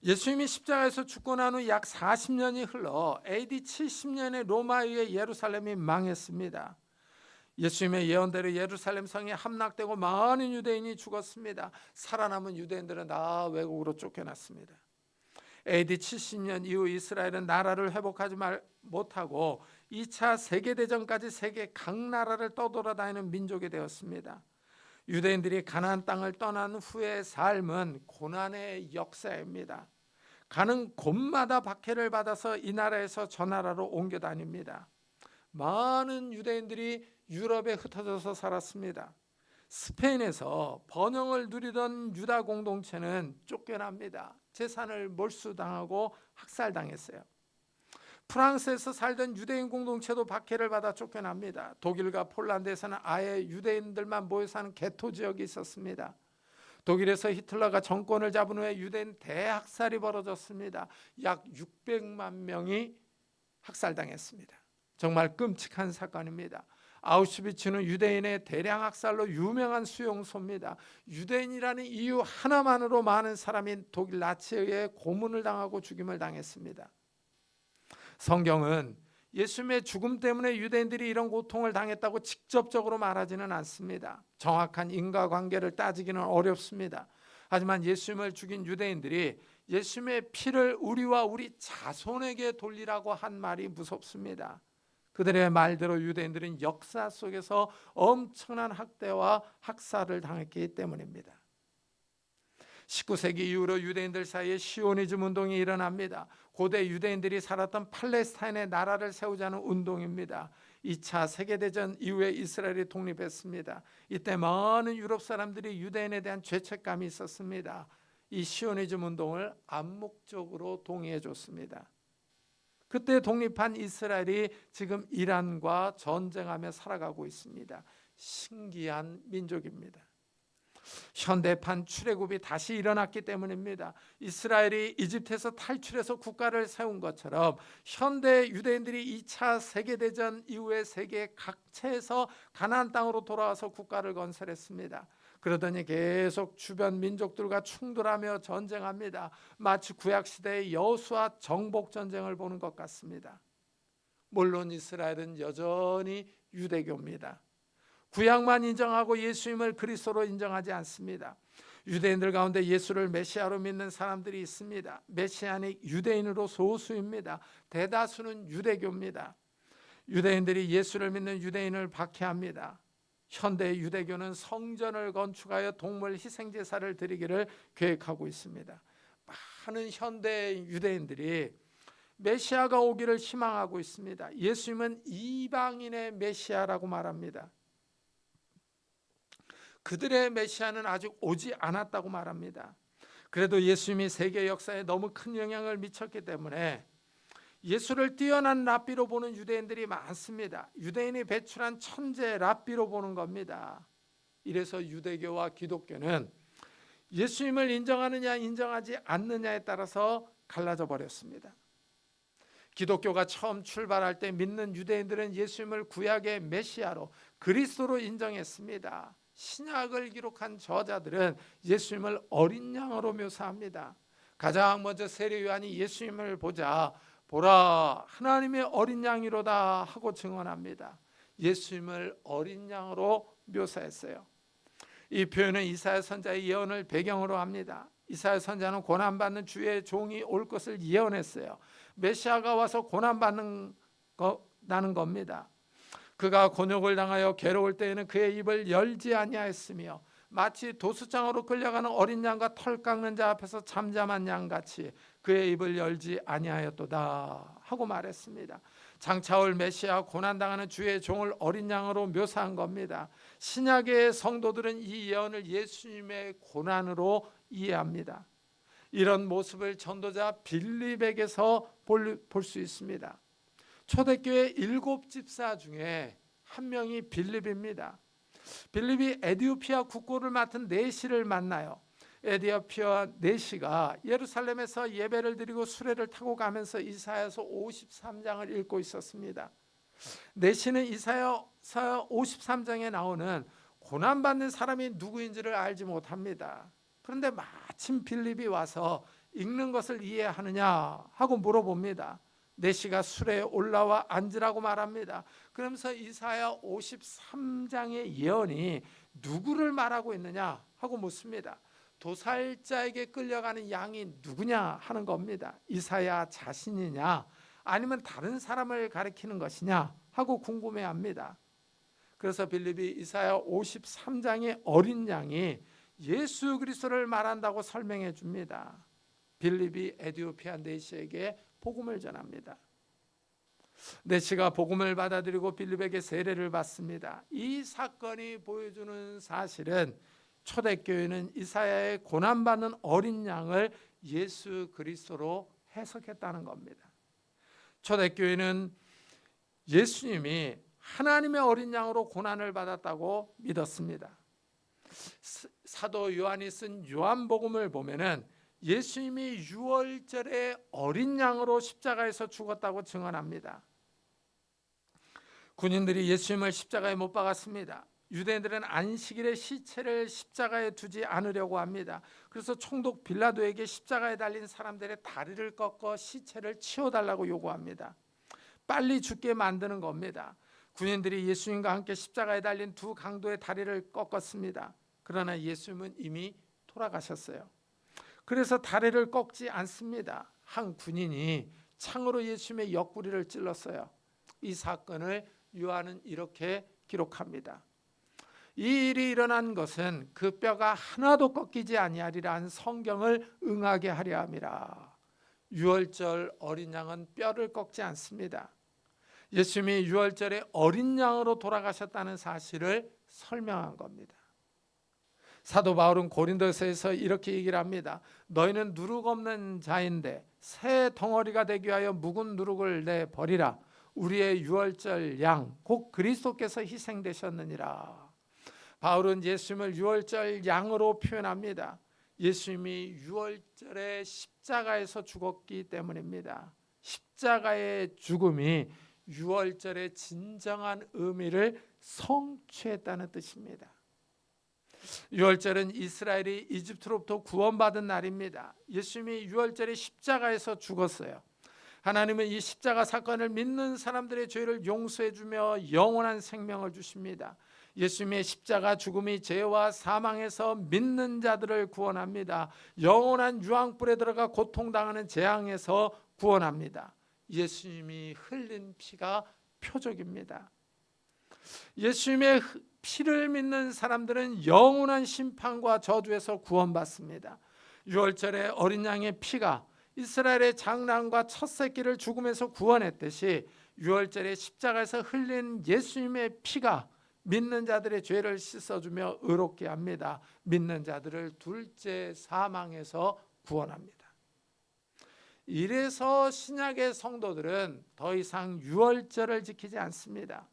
예수님이 십자가에서 죽고 난 후 약 40년이 흘러 AD 70년에 로마에 의해 예루살렘이 망했습니다. 예수님의 예언대로 예루살렘 성이 함락되고 많은 유대인이 죽었습니다. 살아남은 유대인들은 다 외국으로 쫓겨났습니다. AD 70년 이후 이스라엘은 나라를 회복하지 못하고 2차 세계대전까지 세계 각 나라를 떠돌아다니는 민족이 되었습니다. 유대인들이 가나안 땅을 떠난 후의 삶은 고난의 역사입니다. 가는 곳마다 박해를 받아서 이 나라에서 저 나라로 옮겨 다닙니다. 많은 유대인들이 유럽에 흩어져서 살았습니다. 스페인에서 번영을 누리던 유다 공동체는 쫓겨납니다. 재산을 몰수당하고 학살당했어요. 프랑스에서 살던 유대인 공동체도 박해를 받아 쫓겨납니다. 독일과 폴란드에서는 아예 유대인들만 모여 사는 게토 지역이 있었습니다. 독일에서 히틀러가 정권을 잡은 후에 유대인 대학살이 벌어졌습니다. 약 600만 명이 학살당했습니다. 정말 끔찍한 사건입니다. 아우슈비츠는 유대인의 대량 학살로 유명한 수용소입니다. 유대인이라는 이유 하나만으로 많은 사람이 독일 나치에 의해 고문을 당하고 죽임을 당했습니다. 성경은 예수님의 죽음 때문에 유대인들이 이런 고통을 당했다고 직접적으로 말하지는 않습니다. 정확한 인과관계를 따지기는 어렵습니다. 하지만 예수님을 죽인 유대인들이 예수님의 피를 우리와 우리 자손에게 돌리라고 한 말이 무섭습니다. 그들의 말대로 유대인들은 역사 속에서 엄청난 학대와 학살을 당했기 때문입니다. 19세기 이후로 유대인들 사이에 시오니즘 운동이 일어납니다. 고대 유대인들이 살았던 팔레스타인의 나라를 세우자는 운동입니다. 2차 세계대전 이후에 이스라엘이 독립했습니다. 이때 많은 유럽 사람들이 유대인에 대한 죄책감이 있었습니다. 이 시오니즘 운동을 암묵적으로 동의해 줬습니다. 그때 독립한 이스라엘이 지금 이란과 전쟁하며 살아가고 있습니다. 신기한 민족입니다. 현대판 출애굽이 다시 일어났기 때문입니다. 이스라엘이 이집트에서 탈출해서 국가를 세운 것처럼 현대 유대인들이 2차 세계대전 이후에 세계 각처에서 가나안 땅으로 돌아와서 국가를 건설했습니다. 그러더니 계속 주변 민족들과 충돌하며 전쟁합니다. 마치 구약시대의 여호수아 정복전쟁을 보는 것 같습니다. 물론 이스라엘은 여전히 유대교입니다. 구약만 인정하고 예수님을 그리스도로 인정하지 않습니다. 유대인들 가운데 예수를 메시아로 믿는 사람들이 있습니다. 메시아는 유대인으로 소수입니다. 대다수는 유대교입니다. 유대인들이 예수를 믿는 유대인을 박해합니다. 현대 유대교는 성전을 건축하여 동물 희생제사를 드리기를 계획하고 있습니다. 많은 현대 유대인들이 메시아가 오기를 희망하고 있습니다. 예수님은 이방인의 메시아라고 말합니다. 그들의 메시아는 아직 오지 않았다고 말합니다. 그래도 예수님이 세계 역사에 너무 큰 영향을 미쳤기 때문에 예수를 뛰어난 랍비로 보는 유대인들이 많습니다. 유대인이 배출한 천재 랍비로 보는 겁니다. 이래서 유대교와 기독교는 예수님을 인정하느냐 인정하지 않느냐에 따라서 갈라져 버렸습니다. 기독교가 처음 출발할 때 믿는 유대인들은 예수님을 구약의 메시아로 그리스도로 인정했습니다. 신약을 기록한 저자들은 예수님을 어린 양으로 묘사합니다. 가장 먼저 세례 요한이 예수님을 보라 하나님의 어린 양이로다 하고 증언합니다. 예수님을 어린 양으로 묘사했어요. 이 표현은 이사야 선자의 예언을 배경으로 합니다. 이사야 선자는 고난받는 주의 종이 올 것을 예언했어요. 메시아가 와서 고난받는 다는 겁니다. 그가 곤욕을 당하여 괴로울 때에는 그의 입을 열지 아니하였으며 마치 도수장으로 끌려가는 어린 양과 털 깎는 자 앞에서 잠잠한 양같이 그의 입을 열지 아니하였도다 하고 말했습니다. 장차올 메시아 고난당하는 주의 종을 어린 양으로 묘사한 겁니다. 신약의 성도들은 이 예언을 예수님의 고난으로 이해합니다. 이런 모습을 전도자 빌립에게서 볼 수 있습니다. 초대교회 7집사 중에 한 명이 빌립입니다. 빌립이 에디오피아 국고를 맡은 네시를 만나요. 에디오피아 네시가 예루살렘에서 예배를 드리고 수레를 타고 가면서 이사야서 53장을 읽고 있었습니다. 네시는 이사야서 53장에 나오는 고난받는 사람이 누구인지를 알지 못합니다. 그런데 마침 빌립이 와서 읽는 것을 이해하느냐 하고 물어봅니다. 네시가 수레에 올라와 앉으라고 말합니다. 그러면서 이사야 53장의 예언이 누구를 말하고 있느냐 하고 묻습니다. 도살자에게 끌려가는 양이 누구냐 하는 겁니다. 이사야 자신이냐 아니면 다른 사람을 가리키는 것이냐 하고 궁금해합니다. 그래서 빌립이 이사야 53장의 어린 양이 예수 그리스도를 말한다고 설명해 줍니다. 빌립이 에디오피아 네시에게 복음을 전합니다. 네시가 복음을 받아들이고 빌립에게 세례를 받습니다. 이 사건이 보여주는 사실은 초대교회는 이사야의 고난받는 어린 양을 예수 그리스도로 해석했다는 겁니다. 초대교회는 예수님이 하나님의 어린 양으로 고난을 받았다고 믿었습니다. 사도 요한이 쓴 요한복음을 보면은 예수님이 유월절에 어린 양으로 십자가에서 죽었다고 증언합니다. 군인들이 예수님을 십자가에 못 박았습니다. 유대인들은 안식일에 시체를 십자가에 두지 않으려고 합니다. 그래서 총독 빌라도에게 십자가에 달린 사람들의 다리를 꺾어 시체를 치워달라고 요구합니다. 빨리 죽게 만드는 겁니다. 군인들이 예수님과 함께 십자가에 달린 두 강도의 다리를 꺾었습니다. 그러나 예수님은 이미 돌아가셨어요. 그래서 다리를 꺾지 않습니다. 한 군인이 창으로 예수님의 옆구리를 찔렀어요. 이 사건을 요한은 이렇게 기록합니다. 이 일이 일어난 것은 그 뼈가 하나도 꺾이지 아니하리라 한 성경을 응하게 하려 함이라. 유월절 어린 양은 뼈를 꺾지 않습니다. 예수님이 유월절에 어린 양으로 돌아가셨다는 사실을 설명한 겁니다. 사도 바울은 고린도서에서 이렇게 얘기를 합니다. 너희는 누룩 없는 자인데 새 덩어리가 되기 위하여 묵은 누룩을 내버리라. 우리의 유월절 양 곧 그리스도께서 희생되셨느니라. 바울은 예수님을 유월절 양으로 표현합니다. 예수님이 유월절에 십자가에서 죽었기 때문입니다. 십자가의 죽음이 유월절의 진정한 의미를 성취했다는 뜻입니다. 유월절은 이스라엘이 이집트로부터 구원받은 날입니다. 예수님이 유월절에 십자가에서 죽었어요. 하나님은 이 십자가 사건을 믿는 사람들의 죄를 용서해 주며 영원한 생명을 주십니다. 예수님의 십자가 죽음이 죄와 사망에서 믿는 자들을 구원합니다. 영원한 유황불에 들어가 고통당하는 재앙에서 구원합니다. 예수님이 흘린 피가 표적입니다. 예수님의 피를 믿는 사람들은 영원한 심판과 저주에서 구원받습니다. 유월절에 어린 양의 피가 이스라엘의 장남과 첫 새끼를 죽음에서 구원했듯이 유월절에 십자가에서 흘린 예수님의 피가 믿는 자들의 죄를 씻어주며 의롭게 합니다. 믿는 자들을 둘째 사망에서 구원합니다. 이래서 신약의 성도들은 더 이상 유월절을 지키지 않습니다.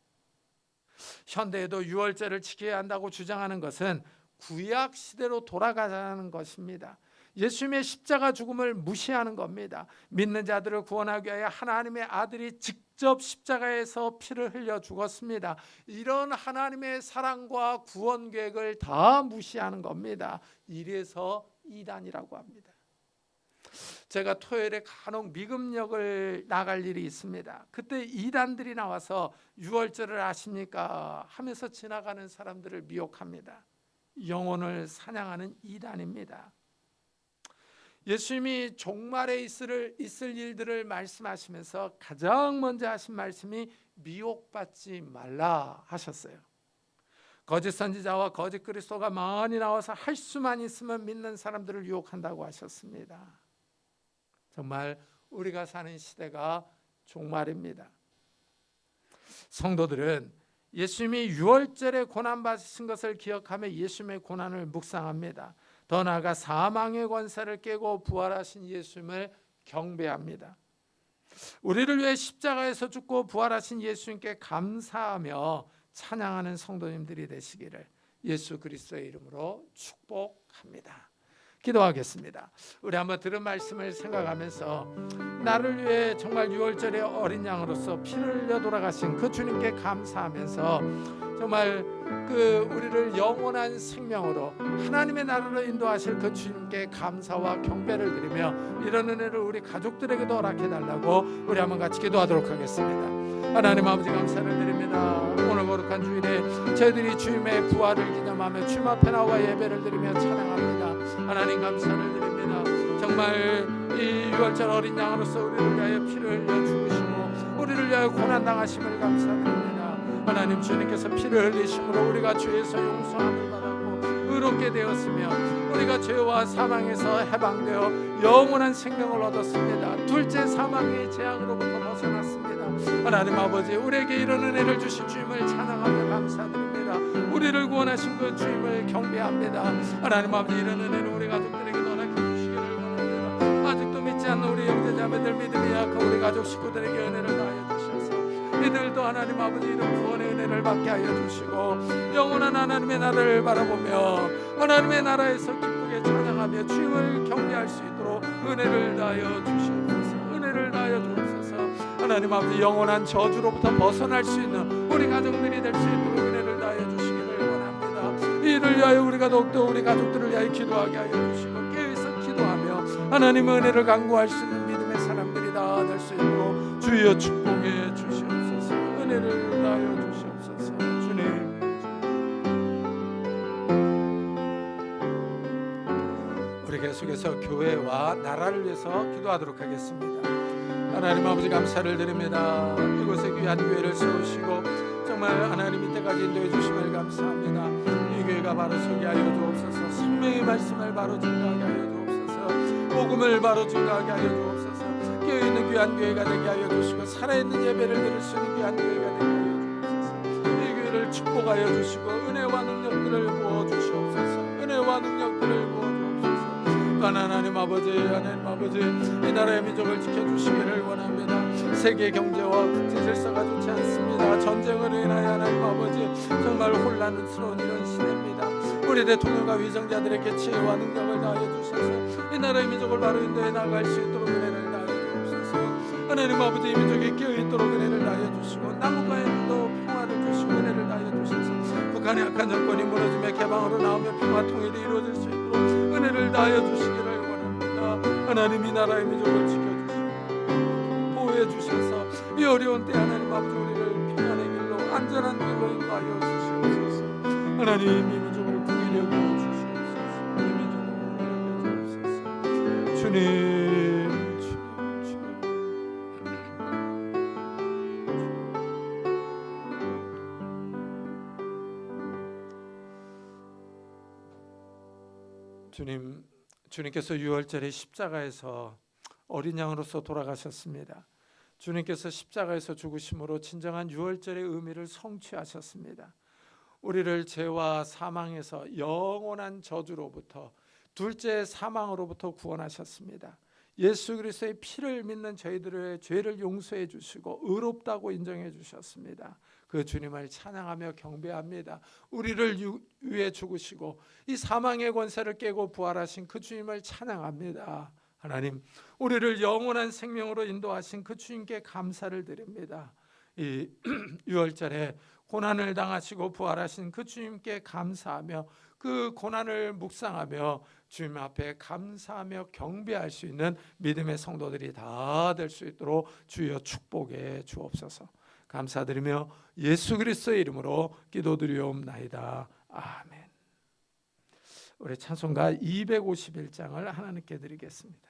현대에도 유월절을 지켜야 한다고 주장하는 것은 구약 시대로 돌아가자는 것입니다. 예수님의 십자가 죽음을 무시하는 겁니다. 믿는 자들을 구원하기 위하여 하나님의 아들이 직접 십자가에서 피를 흘려 죽었습니다. 이런 하나님의 사랑과 구원 계획을 다 무시하는 겁니다. 이래서 이단이라고 합니다. 제가 토요일에 간혹 미금역을 나갈 일이 있습니다. 그때 이단들이 나와서 유월절을 아십니까? 하면서 지나가는 사람들을 미혹합니다. 영혼을 사냥하는 이단입니다. 예수님이 종말에 있을 일들을 말씀하시면서 가장 먼저 하신 말씀이 미혹받지 말라 하셨어요. 거짓 선지자와 거짓 그리스도가 많이 나와서 할 수만 있으면 믿는 사람들을 유혹한다고 하셨습니다. 정말 우리가 사는 시대가 종말입니다. 성도들은 예수님이 유월절에 고난받으신 것을 기억하며 예수님의 고난을 묵상합니다. 더 나아가 사망의 권세를 깨고 부활하신 예수님을 경배합니다. 우리를 위해 십자가에서 죽고 부활하신 예수님께 감사하며 찬양하는 성도님들이 되시기를 예수 그리스도의 이름으로 축복합니다. 기도하겠습니다. 우리 한번 들은 말씀을 생각하면서 나를 위해 정말 6월절의 어린 양으로서 피를 흘려 돌아가신 그 주님께 감사하면서 정말 그 우리를 영원한 생명으로 하나님의 나라로 인도하실 그 주님께 감사와 경배를 드리며 이런 은혜를 우리 가족들에게도 허락해 달라고 우리 한번 같이 기도하도록 하겠습니다. 하나님 아버지 감사를 드립니다. 오늘 거룩한 주일에 저희들이 주님의 부활을 기념하며 주님 앞에 나와 예배를 드리며 찬양합니다. 하나님 감사를 드립니다. 정말 이 6월절 어린 양으로서 우리를 위하여 피를 흘려 죽으시고 우리를 위하여 고난당하심을 감사드립니다. 하나님 주님께서 피를 흘리심으로 우리가 죄에서 용서함을 받았고 의롭게 되었으며 우리가 죄와 사망에서 해방되어 영원한 생명을 얻었습니다. 둘째 사망의 재앙으로부터 벗어났습니다. 하나님 아버지 우리에게 이런 은혜를 주신 주님을 찬양하며 감사드립니다. 우리를 구원하신 그 주님을 경배합니다. 하나님 아버지 이런 은혜를 우리 가족들에게 허락해 주시기를 원합니다. 아직도 믿지 않는 우리 형제자매들 믿음이 약한 우리 가족 식구들에게 은혜를 다하여 주셔서 이들도 하나님 아버지 이런 구원의 은혜를 받게 하여 주시고 영원한 하나님의 나라를 바라보며 하나님의 나라에서 기쁘게 찬양하며 주님을 경배할 수 있도록 은혜를 다하여 주시옵소서. 은혜를 다하여 주옵소서. 하나님 아버지 영원한 저주로부터 벗어날 수 있는 우리 가족들이 될 수 있도록 은혜를 다하여 주시기를 원합니다. 이를 위하여 우리가 더욱더 우리 가족들을 위하여 기도하게 하여 주시고 깨어서 기도하며 하나님의 은혜를 간구할 수 있는 믿음의 사람들이 다 될 수 있도록 주여 축복해 주시옵소서. 은혜를 다하여 주시옵소서. 주님 우리 계속해서 교회와 나라를 위해서 기도하도록 하겠습니다. 하나님 아버지 감사를 드립니다. 이곳에 귀한 교회를 세우시고 정말 하나님 이때까지 인도해 주심을 감사합니다. 이 교회가 바로 서게 하여 주옵소서. 생명의 말씀을 바로 증거하게 하여 주옵소서. 복음을 바로 증거하게 하여 주옵소서. 깨어있는 귀한 교회가 되게 하여 주시고 살아있는 예배를 드릴 수 있는 귀한 교회가 되게 하여 주옵소서. 이 교회를 축복하여 주시고 은혜와 능력들을 부어주시옵소서. 은혜와 능력들을 부어주옵소서. 하나님 아버지 이 나라의 민족을 지켜주시기를 원합니다. 세계 경제와 국제 질서가 좋지 않습니다. 전쟁으로 인하여 하나님 아버지 정말 혼란스러운 이런 시대입니다. 우리 대통령과 위정자들에게 지혜와 능력을 다하여 주셔서 이 나라의 민족을 바로 인도해 나갈 수 있도록 은혜를 다하여 주옵소서. 하나님 아버지 이 민족이 깨어있도록 은혜를 다하여 주시고 남북과에도 평화를 주시고 은혜를 다하여 주셔서 북한의 악한 정권이 무너지며 개방으로 나오며 평화 통일이 이루어질 수 있도록 은혜를 다하여 주시기를 원합니다. 하나님 이 나라의 민족을 지켜주시고 보호해 주셔서 이 어려운 때 하나님 아버지 우리를 평안의 길로 안전한 길로 인도하여 주시옵소서. 하나님 이 민족을 구히 여겨 주시옵소서. 이 민족을 구히 여겨 주옵소서. 주님 주님께서 6월절에 십자가에서 어린 양으로서 돌아가셨습니다. 주님께서 십자가에서 죽으심으로 진정한 6월절의 의미를 성취하셨습니다. 우리를 죄와 사망에서 영원한 저주로부터 둘째 사망으로부터 구원하셨습니다. 예수 그리스도의 피를 믿는 저희들의 죄를 용서해 주시고 의롭다고 인정해 주셨습니다. 그 주님을 찬양하며 경배합니다. 우리를 위해 죽으시고 이 사망의 권세를 깨고 부활하신 그 주님을 찬양합니다. 하나님 우리를 영원한 생명으로 인도하신 그 주님께 감사를 드립니다. 이 6월절에 고난을 당하시고 부활하신 그 주님께 감사하며 그 고난을 묵상하며 주님 앞에 감사하며 경배할 수 있는 믿음의 성도들이 다 될 수 있도록 주여 축복해 주옵소서. 감사드리며 예수 그리스도의 이름으로 기도드리옵나이다. 아멘. 우리 찬송가 251장을 하나님께 드리겠습니다.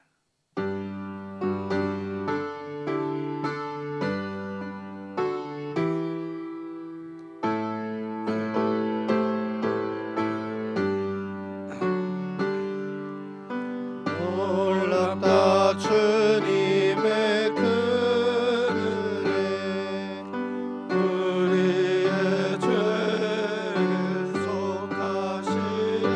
놀랍다 주님의 그늘에 우리의 죄를 속하시려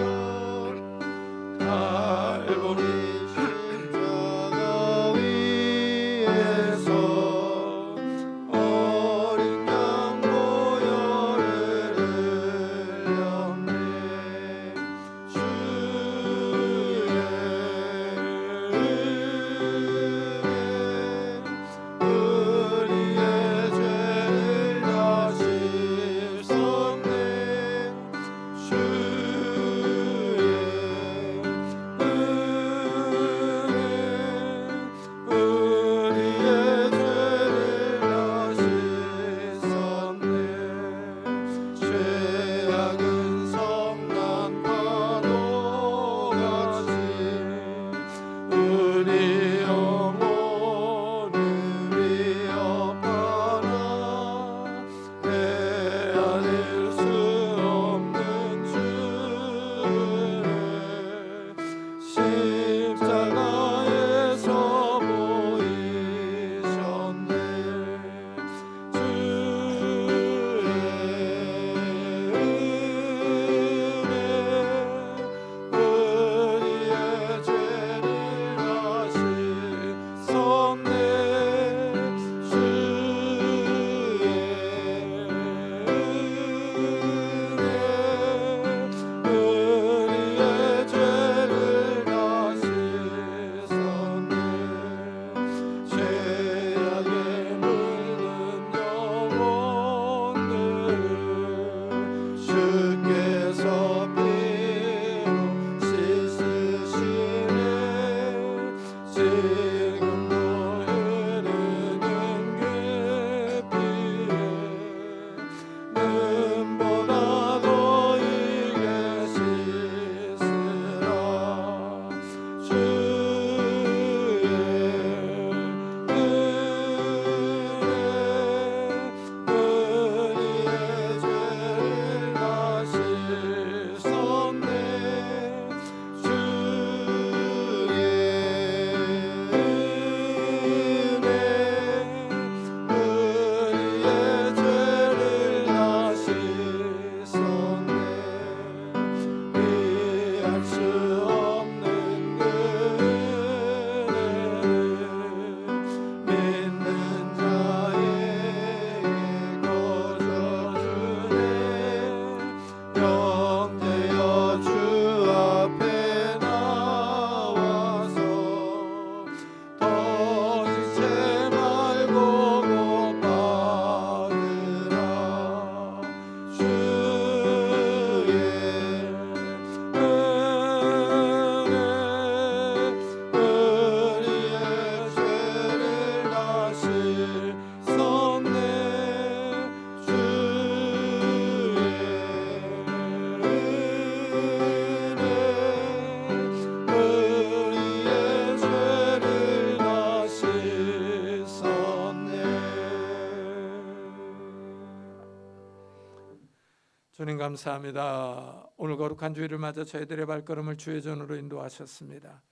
주님 감사합니다. 오늘 거룩한 주일을 맞아 저희들의 발걸음을 주의 전으로 인도하셨습니다.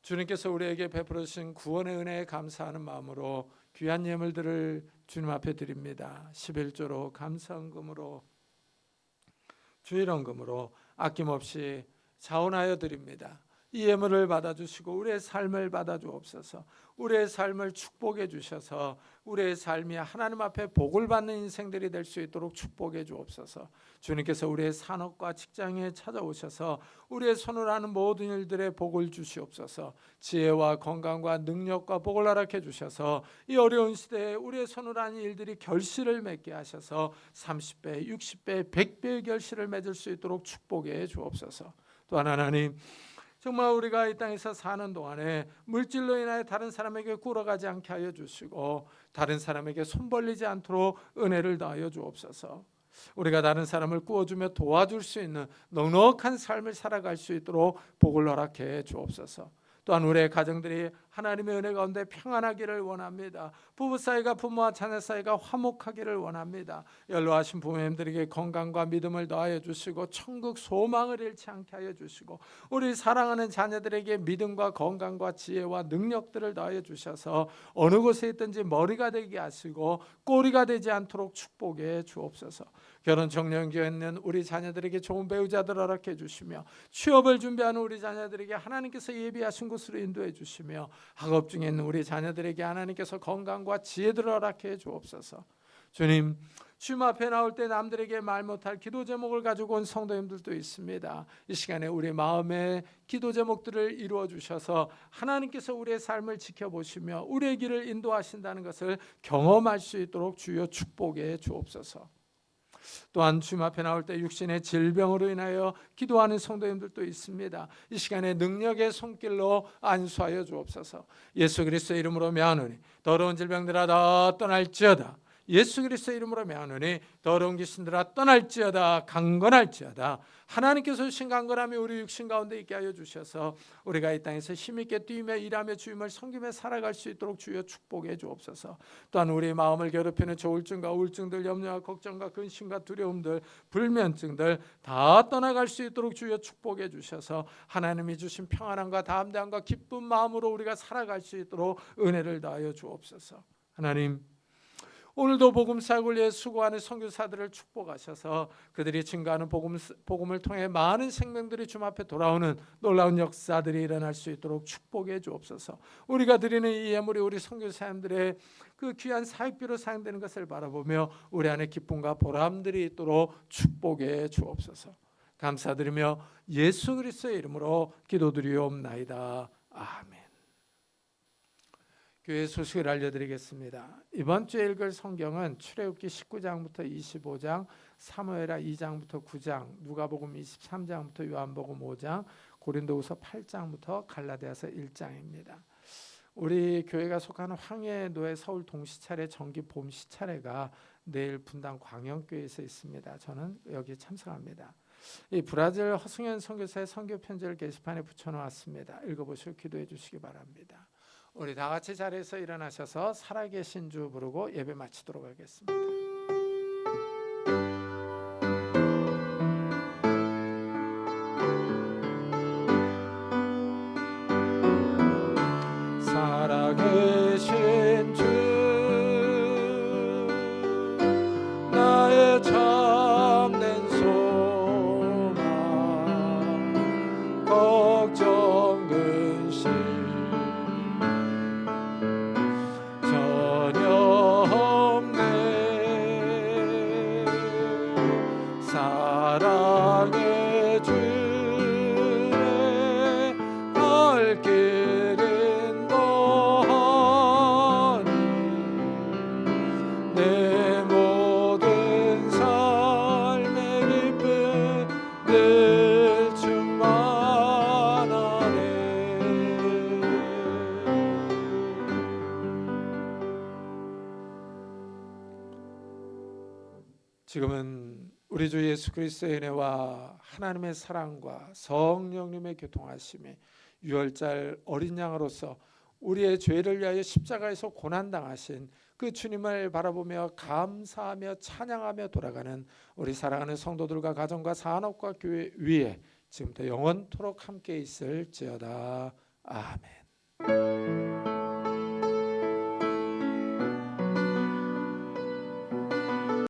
주님께서 우리에게 베풀으신 구원의 은혜에 감사하는 마음으로 귀한 예물들을 주님 앞에 드립니다. 11조로 감사헌금으로 주일헌금으로 아낌없이 자원하여 드립니다. 이 예물을 받아주시고 우리의 삶을 받아주옵소서. 우리의 삶을 축복해 주셔서 우리의 삶이 하나님 앞에 복을 받는 인생들이 될 수 있도록 축복해 주옵소서. 주님께서 우리의 산업과 직장에 찾아오셔서 우리의 손을 하는 모든 일들에 복을 주시옵소서. 지혜와 건강과 능력과 복을 허락해 주셔서 이 어려운 시대에 우리의 손을 하는 일들이 결실을 맺게 하셔서 30배, 60배, 100배의 결실을 맺을 수 있도록 축복해 주옵소서. 또한 하나님, 정말 우리가 이 땅에서 사는 동안에 물질로 인하여 다른 사람에게 꿇어가지 않게 하여 주시고 다른 사람에게 손 벌리지 않도록 은혜를 더하여 주옵소서. 우리가 다른 사람을 구워주며 도와줄 수 있는 넉넉한 삶을 살아갈 수 있도록 복을 허락해 주옵소서. 또한 우리의 가정들이 하나님의 은혜 가운데 평안하기를 원합니다. 부부 사이가 부모와 자녀 사이가 화목하기를 원합니다. 연로하신 부모님들에게 건강과 믿음을 더하여 주시고 천국 소망을 잃지 않게 하여 주시고 우리 사랑하는 자녀들에게 믿음과 건강과 지혜와 능력들을 더하여 주셔서 어느 곳에 있든지 머리가 되게 하시고 꼬리가 되지 않도록 축복해 주옵소서. 결혼 정년기에 있는 우리 자녀들에게 좋은 배우자들 허락해 주시며 취업을 준비하는 우리 자녀들에게 하나님께서 예비하신 곳으로 인도해 주시며 학업 중에 있는 우리 자녀들에게 하나님께서 건강과 지혜들을 허락해 주옵소서. 주님, 주님 앞에 나올 때 남들에게 말 못할 기도 제목을 가지고 온 성도님들도 있습니다. 이 시간에 우리 마음의 기도 제목들을 이루어 주셔서 하나님께서 우리의 삶을 지켜보시며 우리의 길을 인도하신다는 것을 경험할 수 있도록 주여 축복해 주옵소서. 또한 주님 앞에 나올 때 육신의 질병으로 인하여 기도하는 성도님들도 있습니다. 이 시간에 능력의 손길로 안수하여 주옵소서. 예수 그리스도의 이름으로 명하노니 더러운 질병들아 다 떠날지어다. 예수 그리스도의 이름으로 명하노니 더러운 귀신들아 떠날지어다. 강건할지어다. 하나님께서 주신 강건함이 우리 육신 가운데 있게 하여 주셔서 우리가 이 땅에서 힘있게 뛰며 일하며 주님을 섬기며 살아갈 수 있도록 주여 축복해 주옵소서. 또한 우리 마음을 괴롭히는 조울증과 우울증들, 염려와 걱정과 근심과 두려움들, 불면증들 다 떠나갈 수 있도록 주여 축복해 주셔서 하나님이 주신 평안함과 담대함과 기쁜 마음으로 우리가 살아갈 수 있도록 은혜를 다하여 주옵소서. 하나님, 오늘도 복음 사역을 위해 수고하는 선교사들을 축복하셔서 그들이 증거하는 복음을 통해 많은 생명들이 주님 앞에 돌아오는 놀라운 역사들이 일어날 수 있도록 축복해 주옵소서. 우리가 드리는 이 예물이 우리 선교사님들의 그 귀한 사역비로 사용되는 것을 바라보며 우리 안에 기쁨과 보람들이 있도록 축복해 주옵소서. 감사드리며 예수 그리스도의 이름으로 기도드리옵나이다. 아멘. 교회 소식을 알려드리겠습니다. 이번 주에 읽을 성경은 출애굽기 19장부터 25장, 사무엘하 2장부터 9장, 누가복음 23장부터 요한복음 5장, 고린도후서 8장부터 갈라디아서 1장입니다. 우리 교회가 속하는 황해노예 서울 동시차례 정기 봄 시차례가 내일 분당 광영교회에서 있습니다. 저는 여기 참석합니다. 이 브라질 허승현 선교사의 선교 편지를 게시판에 붙여놓았습니다. 읽어보시고 기도해 주시기 바랍니다. 우리 다 같이 자리에서 일어나셔서 살아계신 주 부르고 예배 마치도록 하겠습니다. 살아계신 주 나의 참된 소망 걱정 근심 사랑의 주의 갈 길은 너하니 내 모든 삶의 기쁨 늘 충만하네. 지금은 우리 주 예수 그리스도의 은혜와 하나님의 사랑과 성령님의 교통하심이 유월절 어린 양으로서 우리의 죄를 위하여 십자가에서 고난당하신 그 주님을 바라보며 감사하며 찬양하며 돌아가는 우리 사랑하는 성도들과 가정과 산업과 교회 위에 지금부터 영원토록 함께 있을지어다. 아멘.